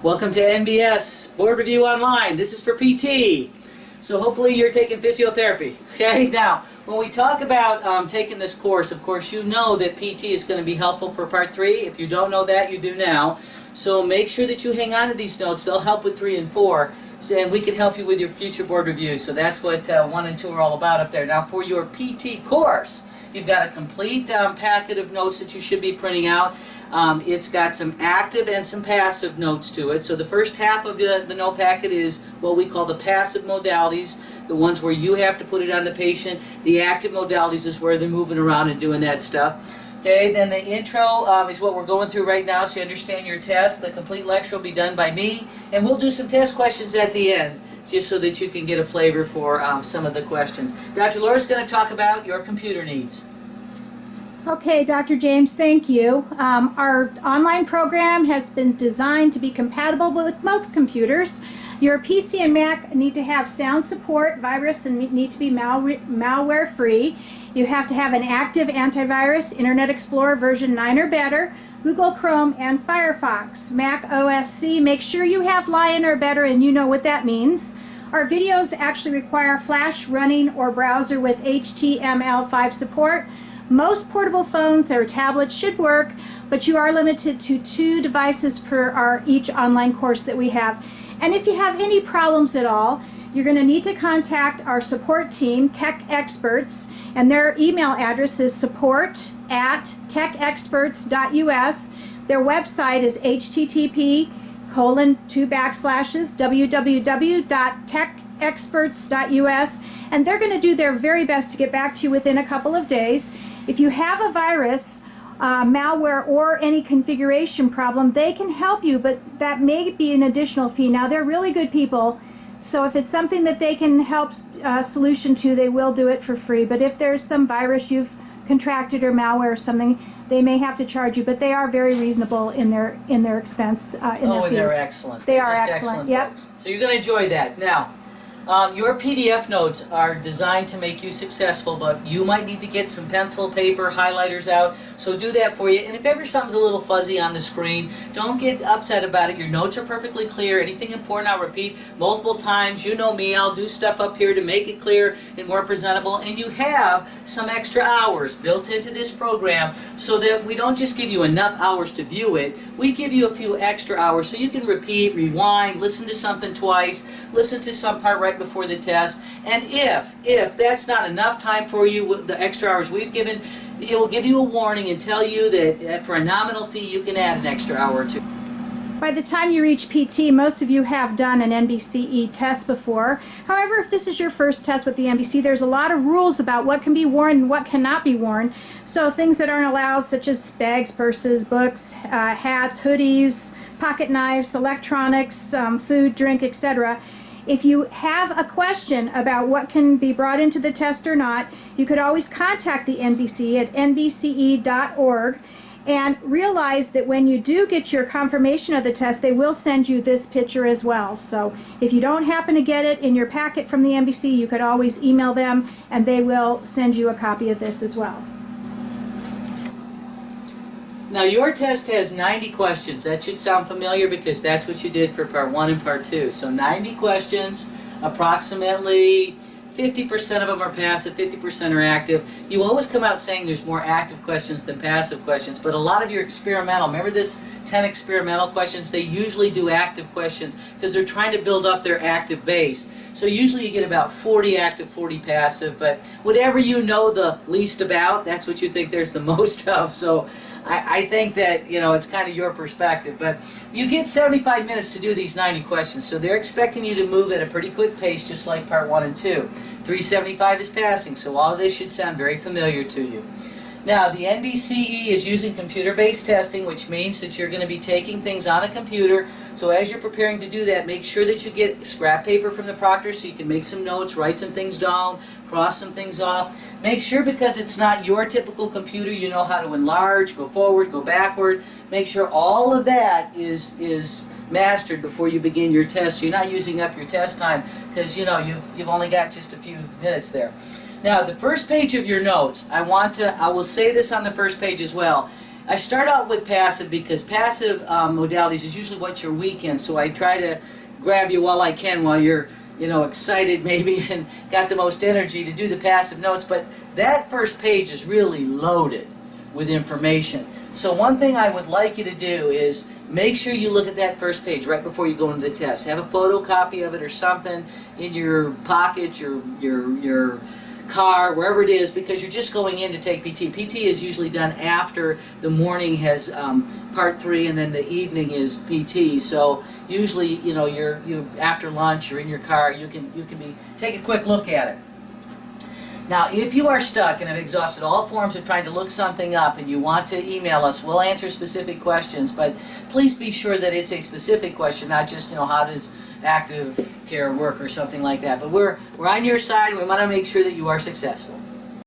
Welcome to NBS Board Review Online. This is for PT. So hopefully you're taking physiotherapy. Okay, now when we talk about taking this course, of course you know that PT is going to be helpful for Part 3. If you don't know that, you do now. So make sure that you hang on to these notes. They'll help with 3 and 4. And we can help you with your future board reviews. So that's what 1 and 2 are all about up there. Now for your PT course, you've got a complete packet of notes that you should be printing out. It's got some active and some passive notes to it. So the first half of the note packet is what we call the passive modalities, the ones where you have to put it on the patient. The active modalities is where they're moving around and doing that stuff. Okay, then the intro is what we're going through right now, so you understand your test. The complete lecture will be done by me, and we'll do some test questions at the end, just so that you can get a flavor for some of the questions. Dr. Laura's going to talk about your computer needs. Okay, Dr. James, thank you. Our online program has been designed to be compatible with most computers. Your PC and Mac need to have sound support, virus, and need to be malware-free. You have to have an active antivirus, Internet Explorer version 9 or better, Google Chrome, and Firefox. Mac OS X, make sure you have Lion or better, and you know what that means. Our videos actually require Flash running or browser with HTML5 support. Most portable phones or tablets should work, but you are limited to 2 devices per each online course that we have. And if you have any problems at all, you're going to need to contact our support team, Tech Experts, and their email address is support@techexperts.us. Their website is http://www.techexperts.us, and they're going to do their very best to get back to you within a couple of days. If you have a virus, malware, or any configuration problem, they can help you, but that may be an additional fee. Now, they're really good people, so if it's something that they can help solution to, they will do it for free. But if there's some virus you've contracted or malware or something, they may have to charge you, but they are very reasonable in their expense, in their fees. And they're excellent. They They're are just excellent, yep. folks. So you're going to enjoy that. Now, your PDF notes are designed to make you successful, but you might need to get some pencil, paper, highlighters out, so do that for you. And if ever something's a little fuzzy on the screen, don't get upset about it. Your notes are perfectly clear. Anything important, I'll repeat multiple times. You know me, I'll do stuff up here to make it clear and more presentable. And you have some extra hours built into this program so that we don't just give you enough hours to view it, we give you a few extra hours so you can repeat, rewind, listen to something twice, listen to some part right before the test. And if that's not enough time for you with the extra hours we've given, it will give you a warning and tell you that for a nominal fee you can add an extra hour or 2. By the time you reach PT, most of you have done an NBCE test before. However, if this is your first test with the NBC, there's a lot of rules about what can be worn and what cannot be worn. So things that aren't allowed, such as bags, purses, books, hats, hoodies, pocket knives, electronics, food, drink, etc. If you have a question about what can be brought into the test or not, you could always contact the NBC at nbce.org, and realize that when you do get your confirmation of the test, they will send you this picture as well. So if you don't happen to get it in your packet from the NBC, you could always email them, and they will send you a copy of this as well. Now your test has 90 questions. That should sound familiar because that's what you did for Part 1 and Part 2. So 90 questions, approximately 50% of them are passive, 50% are active. You always come out saying there's more active questions than passive questions, but a lot of your experimental, remember this 10 experimental questions, they usually do active questions because they're trying to build up their active base. So usually you get about 40 active, 40 passive, but whatever you know the least about, that's what you think there's the most of. So I think that, you know, it's kind of your perspective. But you get 75 minutes to do these 90 questions, so they're expecting you to move at a pretty quick pace, just like Part 1 and 2. 375 is passing, so all of this should sound very familiar to you. Now, the NBCE is using computer-based testing, which means that you're going to be taking things on a computer. So as you're preparing to do that, make sure that you get scrap paper from the proctor so you can make some notes, write some things down, cross some things off. Make sure, because it's not your typical computer, you know how to enlarge, go forward, go backward. Make sure all of that is mastered before you begin your test, so you're not using up your test time, because you know you've only got just a few minutes there. Now, the first page of your notes, I will say this on the first page as well. I start out with passive because passive modalities is usually what's your weekend, so I try to grab you while I can, while you're, you know, excited maybe and got the most energy to do the passive notes. But that first page is really loaded with information. So one thing I would like you to do is make sure you look at that first page right before you go into the test. Have a photocopy of it or something in your pocket, your car, wherever it is, because you're just going in to take PT. PT is usually done after the morning has part 3, and then the evening is PT. So usually, you know, you after lunch, you're in your car, you can take a quick look at it. Now, if you are stuck and have exhausted all forms of trying to look something up and you want to email us, we'll answer specific questions, but please be sure that it's a specific question, not just, you know, how does active care work or something like that. But we're on your side. We want to make sure that you are successful.